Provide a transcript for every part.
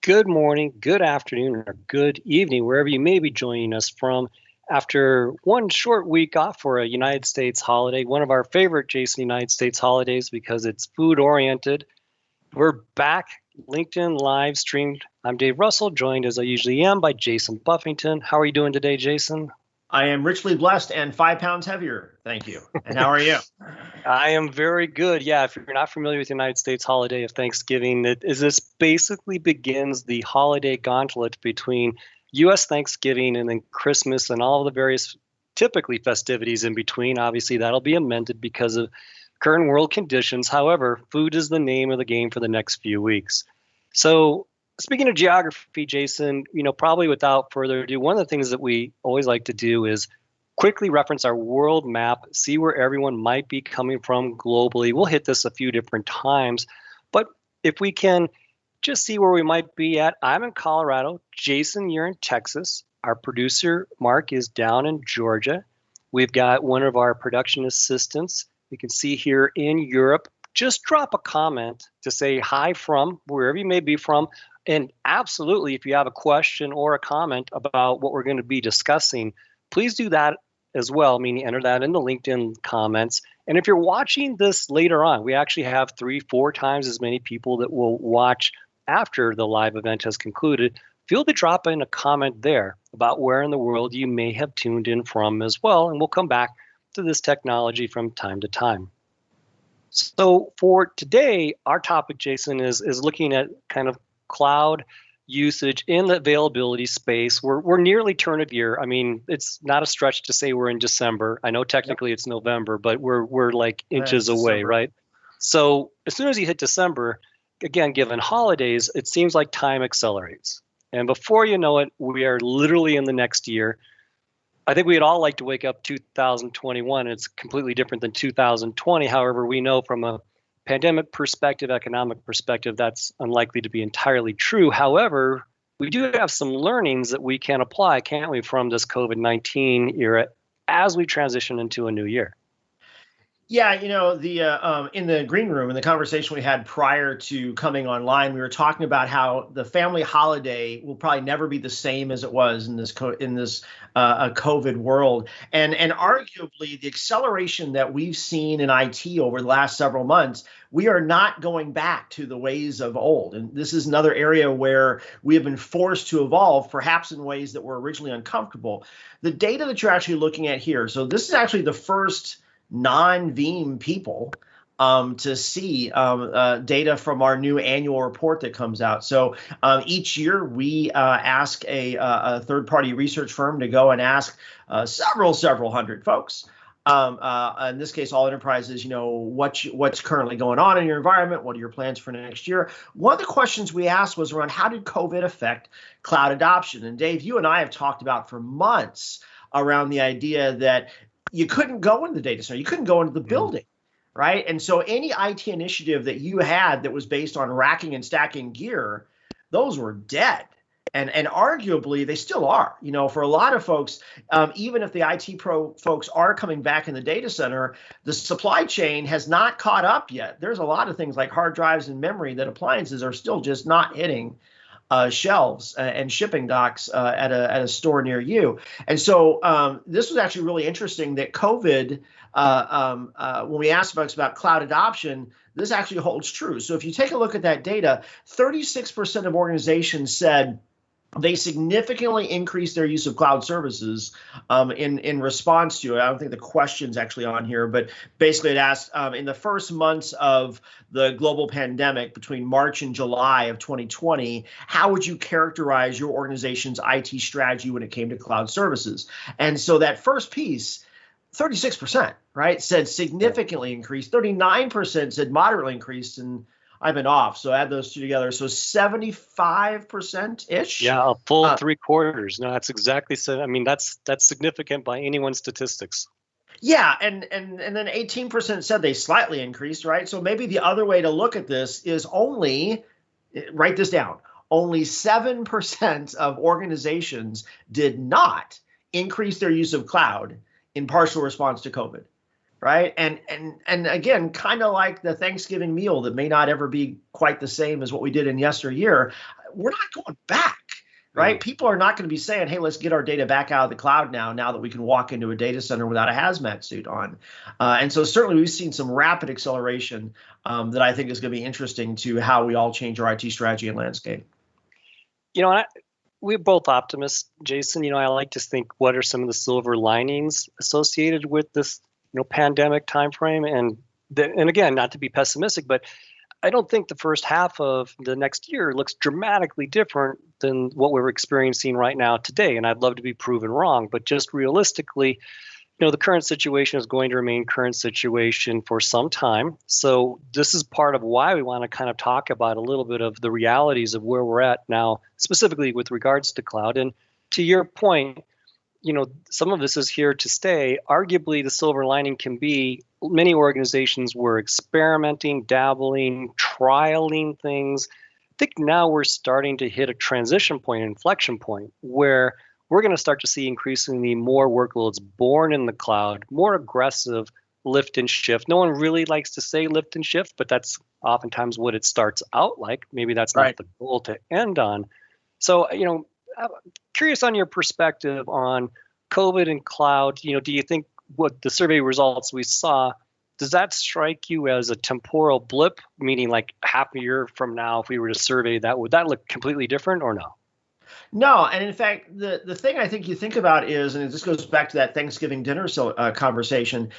good morning, good afternoon, or good evening, wherever you may be joining us from after one short week off for a United States holiday, one of our favorite Jason United States holidays because it's food oriented. We're back, LinkedIn live streamed. I'm Dave Russell, joined as I usually am by Jason Buffington. How are you doing today, Jason? I am richly blessed and 5 pounds heavier. Thank you. And how are you? I am very good. Yeah, if you're not familiar with the United States holiday of Thanksgiving, this basically begins the holiday gauntlet between U.S. Thanksgiving and then Christmas and all the various typically festivities in between. Obviously, that'll be amended because of current world conditions. However, food is the name of the game for the next few weeks. So, speaking of geography, Jason, probably without further ado, one of the things that we always like to do is quickly reference our world map, see where everyone might be coming from globally. We'll hit this a few different times, but if we can just see where we might be at. I'm in Colorado. Jason, you're in Texas. Our producer, Mark, is down in Georgia. We've got one of our production assistants, you can see here in Europe. Just drop a comment to say hi from wherever you may be from. And absolutely, if you have a question or a comment about what we're going to be discussing, please do that as well, meaning enter that in the LinkedIn comments. And if you're watching this later on, we actually have 3-4 times as many people that will watch after the live event has concluded. Feel to drop in a comment there about where in the world you may have tuned in from as well, and we'll come back to this technology from time to time. So for today, our topic, Jason, is looking at kind of cloud usage in the availability space. We're nearly turn of year. I mean, it's not a stretch to say we're in December. I know technically it's November, but we're like inches away, December. right? So as soon as you hit December, again, given holidays, it seems like time accelerates. And before you know it, we are literally in the next year. I think we'd all like to wake up 2021. It's completely different than 2020. However, we know from a pandemic perspective, economic perspective, that's unlikely to be entirely true. However, we do have some learnings that we can apply, can't we, from this COVID-19 era as we transition into a new year? Yeah, the in the green room, in the conversation we had prior to coming online, we were talking about how the family holiday will probably never be the same as it was in this COVID world, and arguably the acceleration that we've seen in IT over the last several months, we are not going back to the ways of old, and this is another area where we have been forced to evolve, perhaps in ways that were originally uncomfortable. The data that you're actually looking at here, so this is actually the first non-Veeam people to see data from our new annual report that comes out. So each year we ask a third-party research firm to go and ask several hundred folks. In this case, all enterprises, what's currently going on in your environment? What are your plans for next year? One of the questions we asked was around how did COVID affect cloud adoption? And Dave, you and I have talked about for months around the idea that you couldn't go into the data center, you couldn't go into the building, right? And so any IT initiative that you had that was based on racking and stacking gear, those were dead. And arguably they still are, for a lot of folks, even if the IT pro folks are coming back in the data center, the supply chain has not caught up yet. There's a lot of things like hard drives and memory that appliances are still just not hitting shelves and shipping docks at a store near you. And so this was actually really interesting that COVID, when we asked folks about cloud adoption, this actually holds true. So if you take a look at that data, 36% of organizations said they significantly increased their use of cloud services in response to it. I don't think the question's actually on here, but basically it asked in the first months of the global pandemic between March and July of 2020, how would you characterize your organization's IT strategy when it came to cloud services? And so that first piece, 36%, right, said significantly increased, 39% said moderately increased, and I've been off, so add those two together. So 75%-ish. Yeah, a full 3/4. No, that's exactly so. I mean, that's significant by anyone's statistics. Yeah, and then 18% said they slightly increased, right? So maybe the other way to look at this is write this down, only 7% of organizations did not increase their use of cloud in partial response to COVID. right? And again, kind of like the Thanksgiving meal that may not ever be quite the same as what we did in yesteryear. We're not going back, right? People are not going to be saying, hey, let's get our data back out of the cloud now that we can walk into a data center without a hazmat suit on. And so certainly we've seen some rapid acceleration that I think is going to be interesting to how we all change our IT strategy and landscape. We're both optimists, Jason. I like to think, what are some of the silver linings associated with this, pandemic timeframe? And again, not to be pessimistic, but I don't think the first half of the next year looks dramatically different than what we're experiencing right now today. And I'd love to be proven wrong, but just realistically, the current situation is going to remain current situation for some time. So this is part of why we want to kind of talk about a little bit of the realities of where we're at now, specifically with regards to cloud. And to your point, some of this is here to stay. Arguably, the silver lining can be many organizations were experimenting, dabbling, trialing things. I think now we're starting to hit a transition point, an inflection point, where we're going to start to see increasingly more workloads born in the cloud, more aggressive lift and shift. No one really likes to say lift and shift, but that's oftentimes what it starts out like. Maybe that's not the goal to end on. So, I'm curious on your perspective on COVID and cloud. Do you think what the survey results we saw, does that strike you as a temporal blip, meaning like half a year from now, if we were to survey that, would that look completely different or no? No, and in fact, the thing I think you think about is, and this goes back to that Thanksgiving dinner conversation.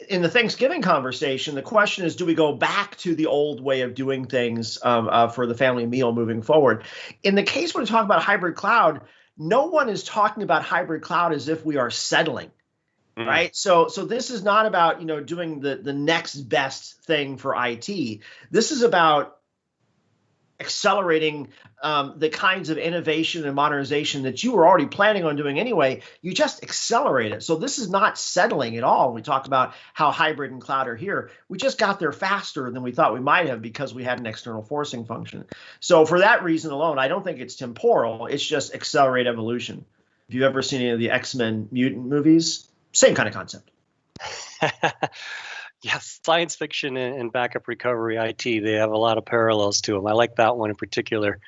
In the Thanksgiving conversation, the question is, do we go back to the old way of doing things for the family meal moving forward? In the case when we talk about hybrid cloud, no one is talking about hybrid cloud as if we are settling, right? So this is not about doing the next best thing for IT. This is about accelerating the kinds of innovation and modernization that you were already planning on doing anyway. You just accelerate it. So this is not settling at all. We talk about how hybrid and cloud are here. We just got there faster than we thought we might have because we had an external forcing function. So for that reason alone, I don't think it's temporal. It's just accelerate evolution. If you've ever seen any of the X-Men mutant movies, same kind of concept. Yes, science fiction and backup recovery IT, they have a lot of parallels to them. I like that one in particular.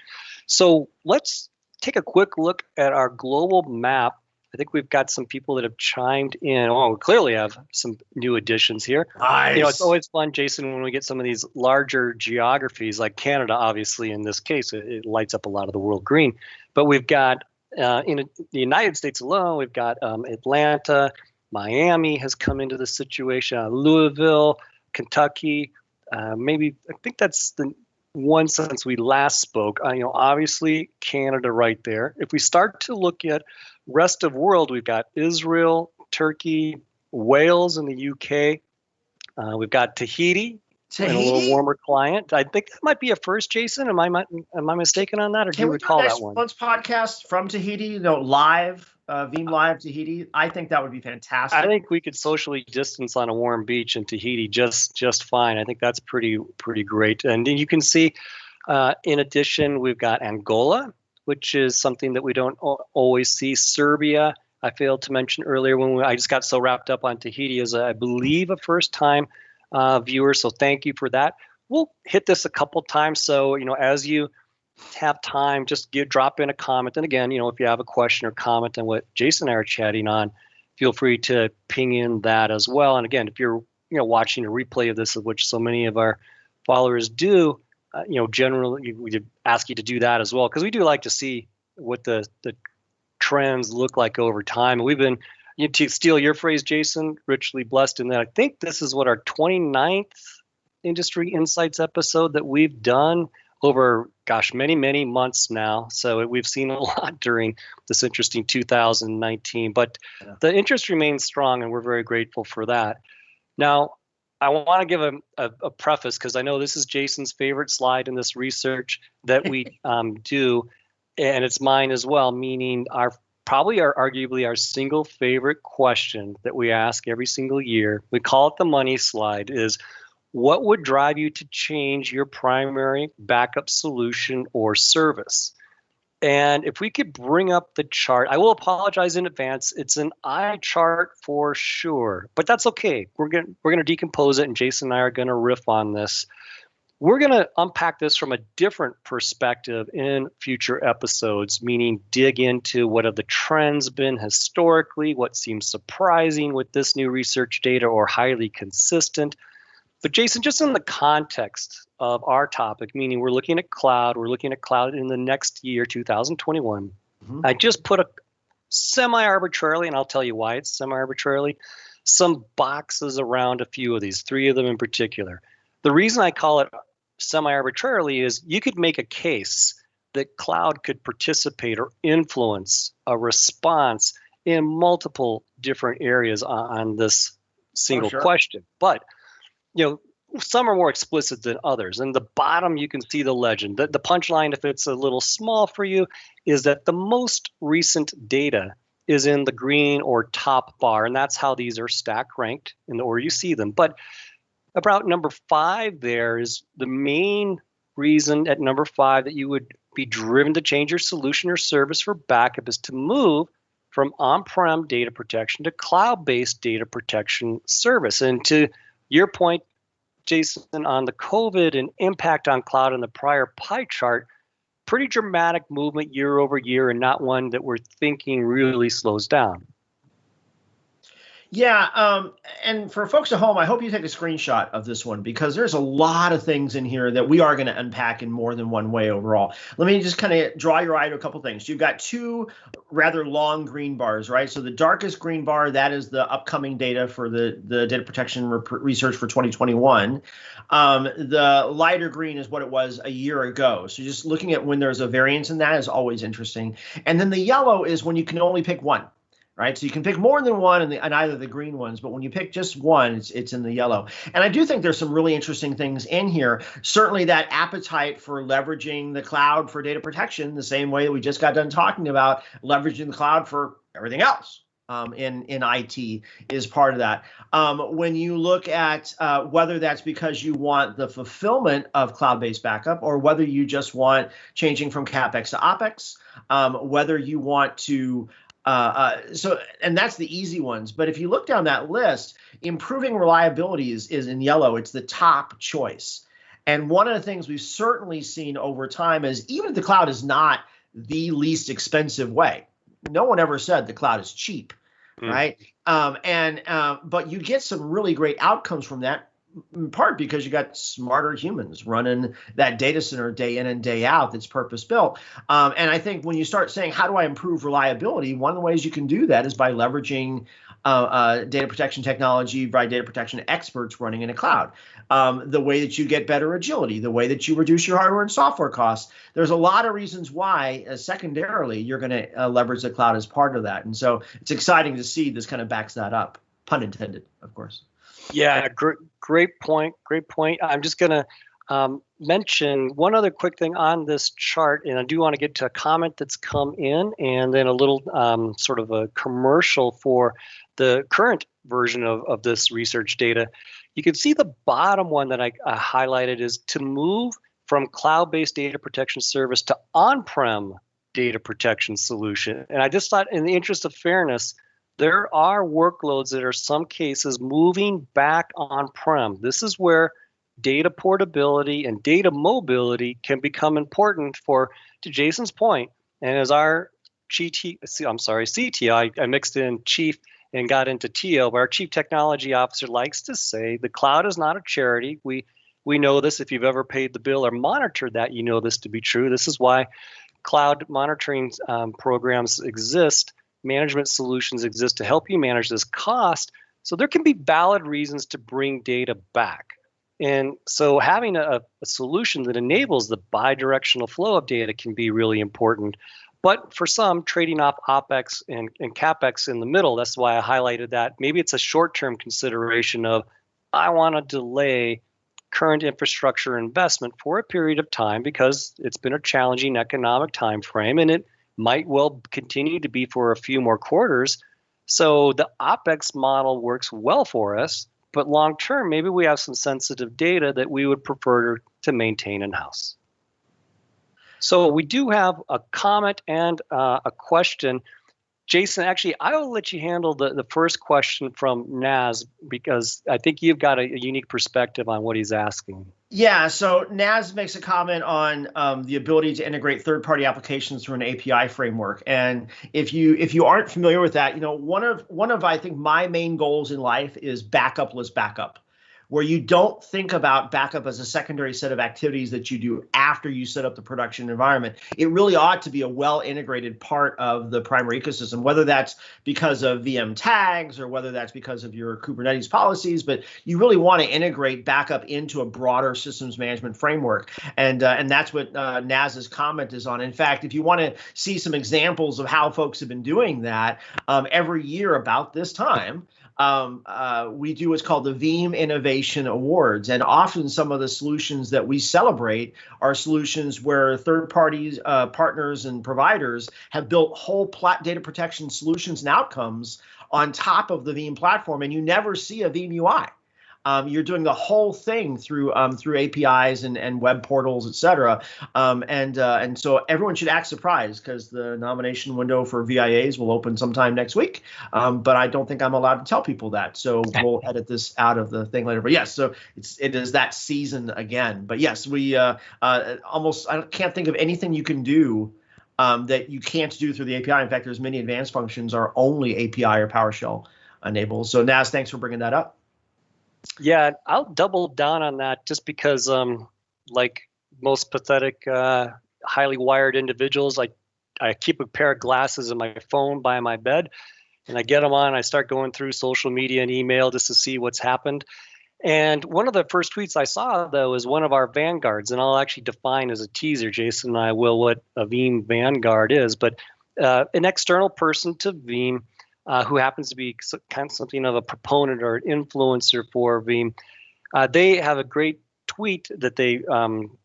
So let's take a quick look at our global map. I think we've got some people that have chimed in. Oh, we clearly have some new additions here. Nice. It's always fun, Jason, when we get some of these larger geographies, like Canada, obviously, in this case, it lights up a lot of the world green. But we've got, in the United States alone, we've got Atlanta, Miami has come into the situation, Louisville, Kentucky, I think that's the one since we last spoke. Obviously Canada right there. If we start to look at rest of world, we've got Israel, Turkey, Wales in the UK. We've got Tahiti. And a little warmer client. I think that might be a first, Jason. Am I mistaken on that, or do you recall that one? Let's podcast from Tahiti, live. Veeam Live Tahiti. I think that would be fantastic. I think we could socially distance on a warm beach in Tahiti just fine. I think that's pretty great. And then you can see, in addition, we've got Angola, which is something that we don't always see. Serbia, I failed to mention earlier when I just got so wrapped up on Tahiti as I believe a first time viewer. So thank you for that. We'll hit this a couple times. So as you have time, just drop in a comment. And again, if you have a question or comment on what Jason and I are chatting on, feel free to ping in that as well. And again, if you're watching a replay of this, of which so many of our followers do, generally we ask you to do that as well, because we do like to see what the trends look like over time. And we've been, to steal your phrase, Jason, richly blessed in that I think this is what our 29th Industry Insights episode that we've done over, many months now. So we've seen a lot during this interesting 2019, but the interest remains strong and we're very grateful for that. Now, I want to give a preface, because I know this is Jason's favorite slide in this research that we do, and it's mine as well, meaning arguably our single favorite question that we ask every single year. We call it the money slide, is what would drive you to change your primary backup solution or service? And if we could bring up the chart, I will apologize in advance. It's an eye chart for sure, but that's okay. We're gonna decompose it, and Jason and I are gonna riff on this. We're gonna unpack this from a different perspective in future episodes, meaning dig into what have the trends been historically, what seems surprising with this new research data or highly consistent. But Jason, just in the context of our topic, meaning we're looking at cloud in the next year, 2021. I just put a semi-arbitrarily, and I'll tell you why it's semi-arbitrarily, some boxes around a few of these, 3 of them in particular. The reason I call it semi-arbitrarily is you could make a case that cloud could participate or influence a response in multiple different areas on this single question. But some are more explicit than others. And the bottom, you can see the legend. The punchline, if it's a little small for you, is that the most recent data is in the green or top bar. And that's how these are stack ranked in the order you see them. But about number 5 there is the main reason at number 5 that you would be driven to change your solution or service for backup is to move from on-prem data protection to cloud-based data protection service. And to your point, Jason, on the COVID and impact on cloud in the prior pie chart, pretty dramatic movement year over year, and not one that we're thinking really slows down. Yeah, and for folks at home, I hope you take a screenshot of this one because there's a lot of things in here that we are going to unpack in more than one way overall. Let me just kind of draw your eye to a couple things. You've got 2 rather long green bars, right? So the darkest green bar, that is the upcoming data for the data protection research for 2021. The lighter green is what it was a year ago. So just looking at when there's a variance in that is always interesting. And then the yellow is when you can only pick one. Right, so you can pick more than one in either of the green ones, but when you pick just one, it's in the yellow. And I do think there's some really interesting things in here. Certainly that appetite for leveraging the cloud for data protection, the same way that we just got done talking about leveraging the cloud for everything else in IT is part of that. When you look at whether that's because you want the fulfillment of cloud-based backup or whether you just want changing from CapEx to OpEx, whether you want to and that's the easy ones. But if you look down that list, improving reliability is in yellow. It's the top choice. And one of the things we've certainly seen over time is even if the cloud is not the least expensive way, no one ever said the cloud is cheap, right? But you get some really great outcomes from that, in part because you got smarter humans running that data center day in and day out that's purpose built. And I think when you start saying, how do I improve reliability? One of the ways you can do that is by leveraging data protection technology by data protection experts running in a cloud. The way that you get better agility, the way that you reduce your hardware and software costs. There's a lot of reasons why, secondarily, you're going to leverage the cloud as part of that. And so it's exciting to see this kind of backs that up, pun intended, of course. Yeah, great point. Great point. I'm just going to mention one other quick thing on this chart, and I do want to get to a comment that's come in and then a little sort of a commercial for the current version of this research data. You can see the bottom one that I highlighted is to move from cloud-based data protection service to on-prem data protection solution. And I just thought in the interest of fairness, there are workloads that are some cases moving back on-prem. This is where data portability and data mobility can become important for, to Jason's point, and as our CTO, I mixed in chief and got into TO, but our chief technology officer likes to say the cloud is not a charity. We know this. If you've ever paid the bill or monitored that, you know this to be true. This is why cloud monitoring programs exist. Management solutions exist to help you manage this cost. So there can be valid reasons to bring data back. And so having a solution that enables the bidirectional flow of data can be really important. But for some, trading off OpEx and CapEx in the middle, that's why I highlighted that. Maybe it's a short-term consideration of, I want to delay current infrastructure investment for a period of time because it's been a challenging economic time frame, and it might well continue to be for a few more quarters. So the OpEx model works well for us, but long term, maybe we have some sensitive data that we would prefer to maintain in-house. So we do have a comment and a question. Jason, actually, I will let you handle the first question from Naz because I think you've got a unique perspective on what he's asking. Yeah, so Naz makes a comment on the ability to integrate third-party applications through an API framework. And if you aren't familiar with that, one of I think my main goals in life is backupless backup, where you don't think about backup as a secondary set of activities that you do after you set up the production environment. It really ought to be a well-integrated part of the primary ecosystem, whether that's because of VM tags or whether that's because of your Kubernetes policies. But you really want to integrate backup into a broader systems management framework. And that's what Naz's comment is on. In fact, if you want to see some examples of how folks have been doing that, every year about this time, we do what's called the Veeam Innovation Awards. And often some of the solutions that we celebrate are solutions where third parties, partners and providers have built whole data protection solutions and outcomes on top of the Veeam platform. And you never see a Veeam UI. You're doing the whole thing through APIs and web portals, et cetera. And so everyone should act surprised because the nomination window for VIAs will open sometime next week. But I don't think I'm allowed to tell people that. So we'll edit this out of the thing later. But yes, so it is that season again. But yes, we I can't think of anything you can do that you can't do through the API. In fact, there's many advanced functions are only API or PowerShell enabled. So Naz, thanks for bringing that up. Yeah, I'll double down on that just because, like most pathetic, highly wired individuals, I keep a pair of glasses in my phone by my bed, and I get them on. I start going through social media and email just to see what's happened. And one of the first tweets I saw, though, is one of our vanguards, and I'll actually define as a teaser, Jason and I will, what a Veeam vanguard is, but an external person to Veeam, who happens to be kind of something of a proponent or an influencer for Veeam. They have a great tweet that they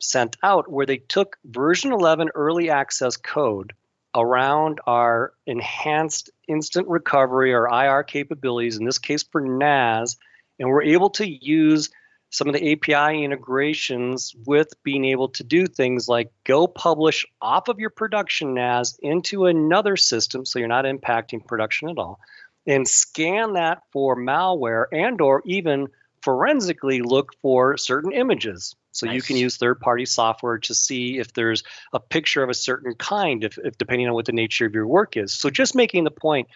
sent out where they took version 11 early access code around our enhanced instant recovery or IR capabilities, in this case for NAS, and we're able to use some of the API integrations with being able to do things like go publish off of your production NAS into another system so you're not impacting production at all, and scan that for malware and or even forensically look for certain images. So nice. You can use third-party software to see if there's a picture of a certain kind, if depending on what the nature of your work is. So just making the point,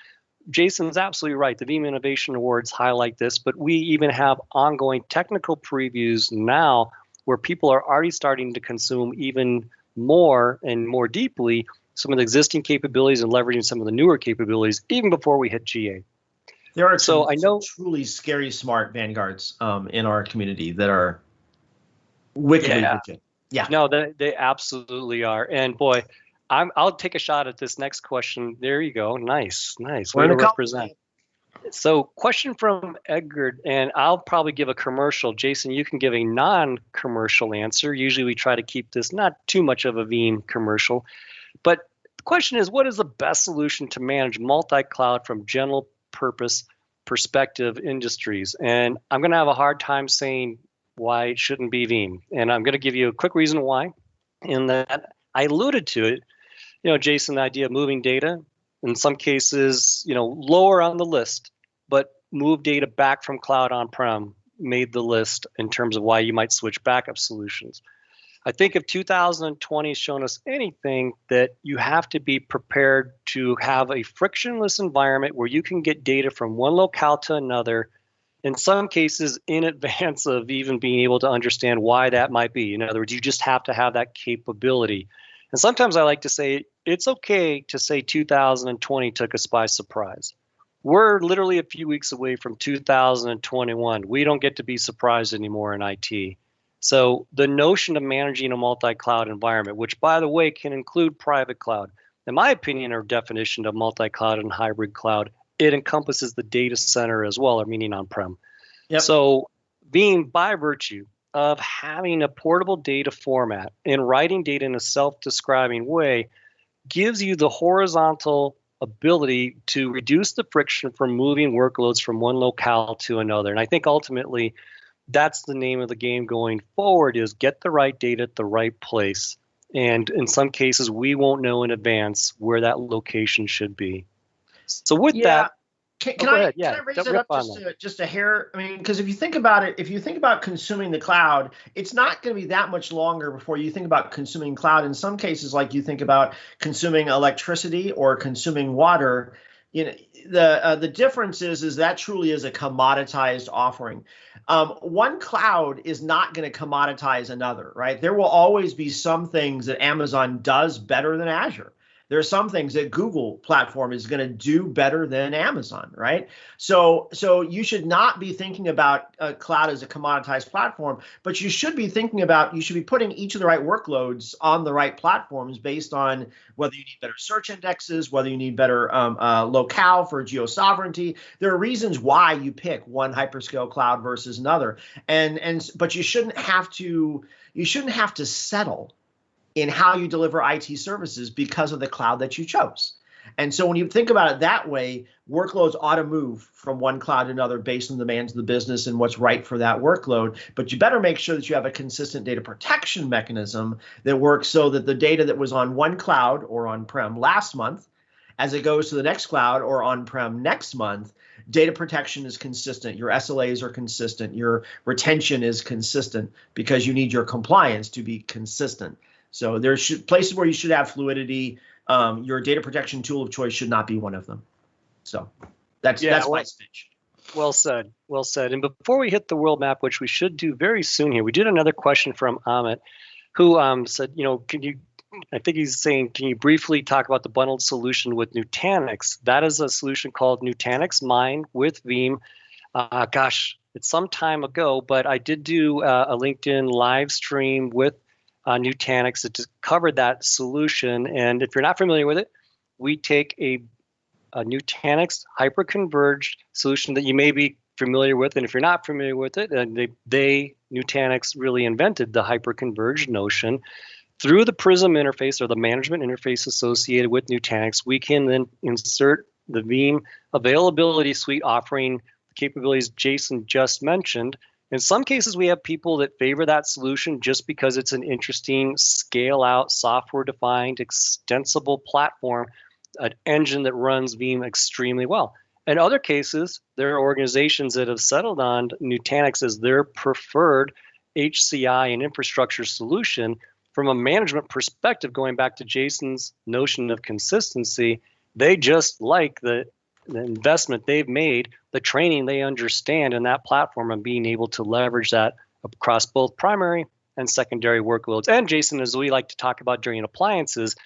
Jason's absolutely right. The Veeam Innovation Awards highlight this, but we even have ongoing technical previews now where people are already starting to consume even more and more deeply some of the existing capabilities and leveraging some of the newer capabilities even before we hit GA. There are some truly scary smart vanguards in our community that are wickedly legit. Yeah. No, they absolutely are. And boy, I'll take a shot at this next question. There you go. Nice. Way to represent. So question from Edgar, and I'll probably give a commercial. Jason, you can give a non-commercial answer. Usually we try to keep this not too much of a Veeam commercial. But the question is, what is the best solution to manage multi-cloud from general purpose perspective industries? And I'm going to have a hard time saying why it shouldn't be Veeam. And I'm going to give you a quick reason why. In that I alluded to it. Jason, the idea of moving data, in some cases, lower on the list, but move data back from cloud on-prem made the list in terms of why you might switch backup solutions. I think if 2020 has shown us anything, that you have to be prepared to have a frictionless environment where you can get data from one locale to another, in some cases in advance of even being able to understand why that might be. In other words, you just have to have that capability. And sometimes I like to say it's okay to say 2020 took us by surprise. We're literally a few weeks away from 2021. We don't get to be surprised anymore in IT. So the notion of managing a multi-cloud environment, which by the way can include private cloud, in my opinion, or definition of multi-cloud and hybrid cloud, it encompasses the data center as well, or meaning on-prem. Yep. So Veeam, by virtue of having a portable data format and writing data in a self-describing way, gives you the horizontal ability to reduce the friction from moving workloads from one locale to another. And I think ultimately that's the name of the game going forward, is get the right data at the right place And in some cases, we won't know in advance where that location should be. So with Yeah. that, Can go I ahead. Yeah, raise it rip up on them. just a hair? I mean, because if you think about it, if you think about consuming the cloud, it's not going to be that much longer before you think about consuming cloud. In some cases, like you think about consuming electricity or consuming water, you know, the difference is that truly is a commoditized offering. One cloud is not going to commoditize another, right? There will always be some things that Amazon does better than Azure. There are some things that Google platform is going to do better than Amazon, right? So you should not be thinking about cloud as a commoditized platform, but you should be thinking about, you should be putting each of the right workloads on the right platforms based on whether you need better search indexes, whether you need better locale for geo-sovereignty. There are reasons why you pick one hyperscale cloud versus another, but you shouldn't have to settle in how you deliver IT services because of the cloud that you chose. And so when you think about it that way, workloads ought to move from one cloud to another based on the demands of the business and what's right for that workload. But you better make sure that you have a consistent data protection mechanism that works so that the data that was on one cloud or on-prem last month, as it goes to the next cloud or on-prem next month, data protection is consistent. Your SLAs are consistent. Your retention is consistent because you need your compliance to be consistent. So there's places where you should have fluidity. Your data protection tool of choice should not be one of them. So that's my speech. Well said. Well said. And before we hit the world map, which we should do very soon here, we did another question from Amit, who said, I think he's saying, can you briefly talk about the bundled solution with Nutanix? That is a solution called Nutanix Mine with Veeam. It's some time ago, but I did do a LinkedIn live stream with Nutanix that just covered that solution. And if you're not familiar with it, we take a Nutanix hyper-converged solution that you may be familiar with. And if you're not familiar with it, and Nutanix really invented the hyper-converged notion. Through the Prism interface or the management interface associated with Nutanix, we can then insert the Veeam availability suite offering the capabilities Jason just mentioned. In some cases, we have people that favor that solution just because it's an interesting scale-out, software-defined, extensible platform, an engine that runs Veeam extremely well. In other cases, there are organizations that have settled on Nutanix as their preferred HCI and infrastructure solution. From a management perspective, going back to Jason's notion of consistency, they just like the investment they've made, the training they understand in that platform, and being able to leverage that across both primary and secondary workloads. And Jason, as we like to talk about during appliances,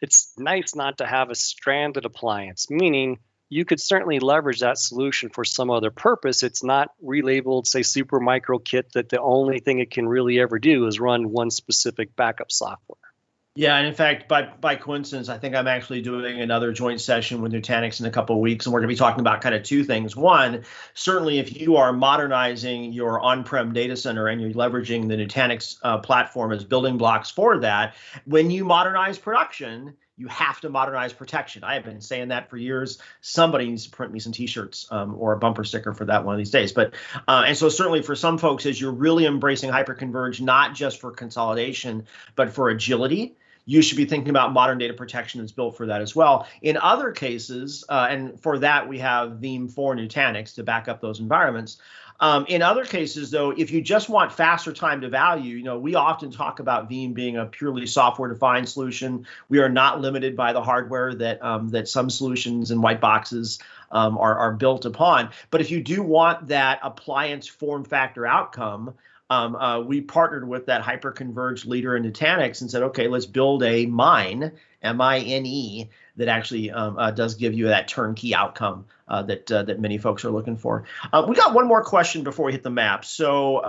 it's nice not to have a stranded appliance, meaning you could certainly leverage that solution for some other purpose. It's not relabeled, say, Supermicro kit that the only thing it can really ever do is run one specific backup software. Yeah, and in fact, by coincidence, I think I'm actually doing another joint session with Nutanix in a couple of weeks, and we're going to be talking about kind of two things. One, certainly if you are modernizing your on-prem data center and you're leveraging the Nutanix platform as building blocks for that, when you modernize production, you have to modernize protection. I have been saying that for years. Somebody needs to print me some T-shirts or a bumper sticker for that one of these days. But and so certainly for some folks, as you're really embracing hyperconverged, not just for consolidation, but for agility, you should be thinking about modern data protection that's built for that as well. In other cases, and for that we have Veeam for Nutanix to back up those environments. In other cases, though, if you just want faster time to value, we often talk about Veeam being a purely software-defined solution. We are not limited by the hardware that some solutions and white boxes are built upon. But if you do want that appliance form factor outcome, we partnered with that hyper-converged leader in Nutanix and said, okay, let's build a Mine, M-I-N-E, that actually does give you that turnkey outcome that many folks are looking for. We got one more question before we hit the map. So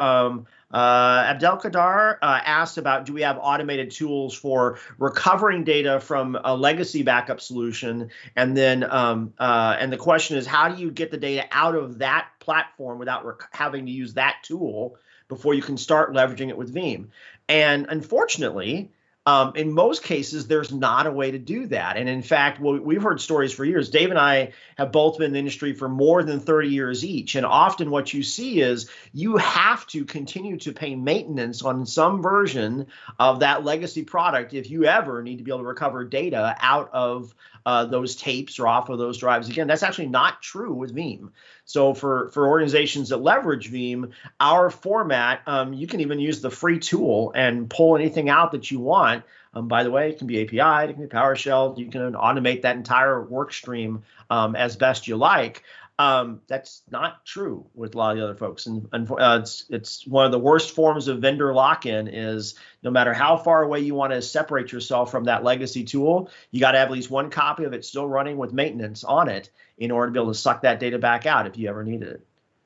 Abdelkader asked about, do we have automated tools for recovering data from a legacy backup solution? And then and the question is, how do you get the data out of that platform without having to use that tool before you can start leveraging it with Veeam? And unfortunately, In most cases, there's not a way to do that. And in fact, we've heard stories for years. Dave and I have both been in the industry for more than 30 years each. And often what you see is you have to continue to pay maintenance on some version of that legacy product if you ever need to be able to recover data out of those tapes or off of those drives. Again, that's actually not true with Veeam. So for organizations that leverage Veeam, our format, you can even use the free tool and pull anything out that you want. By the way, it can be API, it can be PowerShell. You can automate that entire work stream as best you like. That's not true with a lot of the other folks. And it's one of the worst forms of vendor lock-in is no matter how far away you want to separate yourself from that legacy tool, you got to have at least one copy of it still running with maintenance on it in order to be able to suck that data back out if you ever needed it.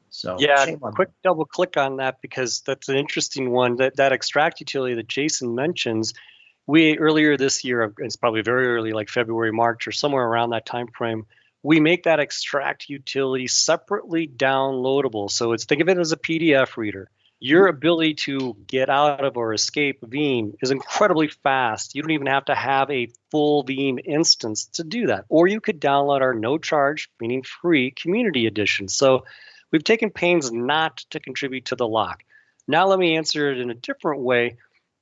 So yeah, quick double click on that because that's an interesting one. That extract utility that Jason mentions, we earlier this year, it's probably very early, like February, March, or somewhere around that time frame, we make that extract utility separately downloadable. So think of it as a PDF reader. Your ability to get out of or escape Veeam is incredibly fast. You don't even have to have a full Veeam instance to do that. Or you could download our no charge, meaning free, community edition. So we've taken pains not to contribute to the lock. Now let me answer it in a different way.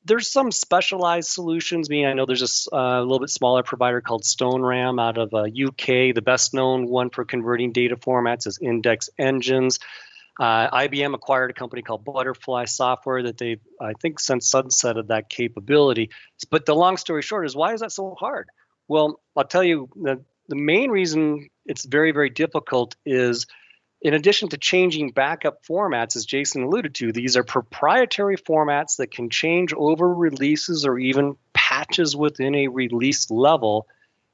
There's some specialized solutions. I know there's a little bit smaller provider called StoneRAM out of UK. The best known one for converting data formats is Index Engines. IBM acquired a company called Butterfly Software that they've, I think, since sunsetted that capability. But the long story short is, why is that so hard? Well, I'll tell you, the main reason it's very, very difficult is, in addition to changing backup formats, as Jason alluded to, these are proprietary formats that can change over releases or even patches within a release level.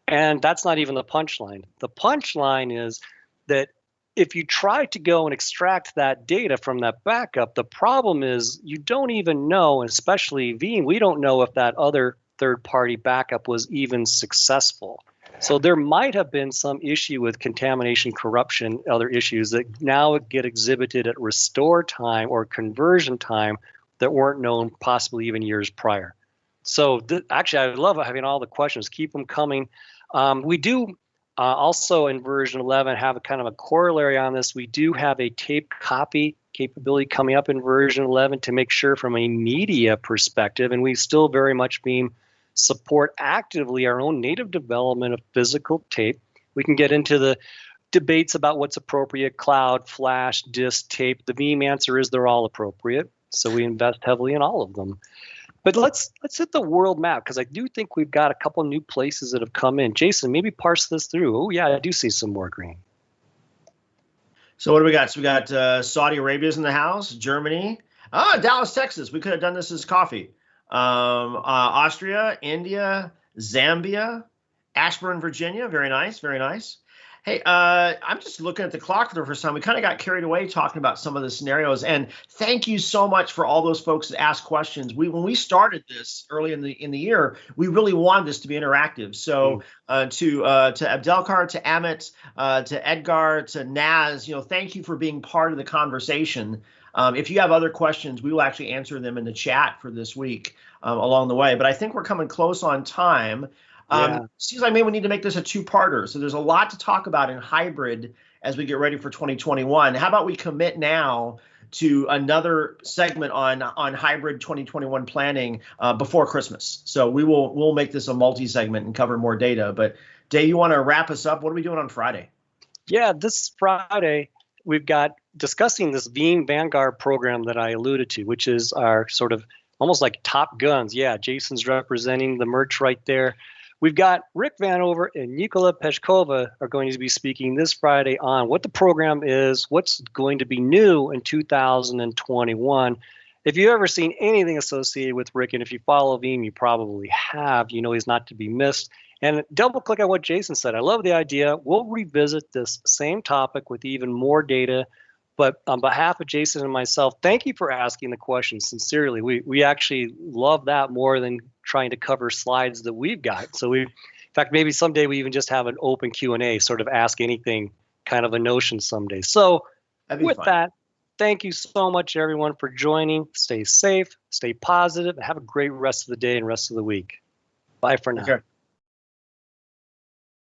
And that's not even the punchline. The punchline is that if you try to go and extract that data from that backup, the problem is you don't even know, especially Veeam, we don't know if that other third-party backup was even successful. So there might have been some issue with contamination, corruption, other issues that now get exhibited at restore time or conversion time that weren't known possibly even years prior. So actually, I love having all the questions. Keep them coming. We do also in version 11 have a kind of a corollary on this. We do have a tape copy capability coming up in version 11 to make sure from a media perspective, and we still very much support actively our own native development of physical tape. We can get into the debates about what's appropriate, cloud, flash, disk, tape. The Veeam answer is they're all appropriate, so we invest heavily in all of them. But let's hit the world map, because I do think we've got a couple new places that have come in. Jason, maybe parse this through. Oh, yeah, I do see some more green. So what do we got? So we got Saudi Arabia's in the house, Germany. Dallas, Texas. We could have done this as coffee. Austria, India, Zambia, Ashburn, Virginia. Very nice, very nice. Hey, I'm just looking at the clock for the first time. We kind of got carried away talking about some of the scenarios, and thank you so much for all those folks that asked questions. When we started this early in the year, we really wanted this to be interactive. So to Abdelkar, to Amit, to Edgar, to Naz, thank you for being part of the conversation. If you have other questions, we will actually answer them in the chat for this week along the way. But I think we're coming close on time. Seems like maybe we need to make this a two-parter. So there's a lot to talk about in hybrid as we get ready for 2021. How about we commit now to another segment on hybrid 2021 planning before Christmas? So we'll make this a multi-segment and cover more data. But Dave, you want to wrap us up? What are we doing on Friday? Yeah, this Friday we've got discussing this Veeam Vanguard program that I alluded to, which is our sort of almost like Top Guns. Yeah, Jason's representing the merch right there. We've got Rick Vanover and Nikola Peshkova are going to be speaking this Friday on what the program is, what's going to be new in 2021. If you've ever seen anything associated with Rick, and if you follow Veeam, you probably have, he's not to be missed. And double click on what Jason said. I love the idea. We'll revisit this same topic with even more data. But on behalf of Jason and myself, thank you for asking the question sincerely. We actually love that more than trying to cover slides that we've got. So in fact, maybe someday we even just have an open Q&A, sort of ask anything kind of a notion someday. So with that, thank you so much, everyone, for joining. Stay safe, stay positive, and have a great rest of the day and rest of the week. Bye for now. Okay.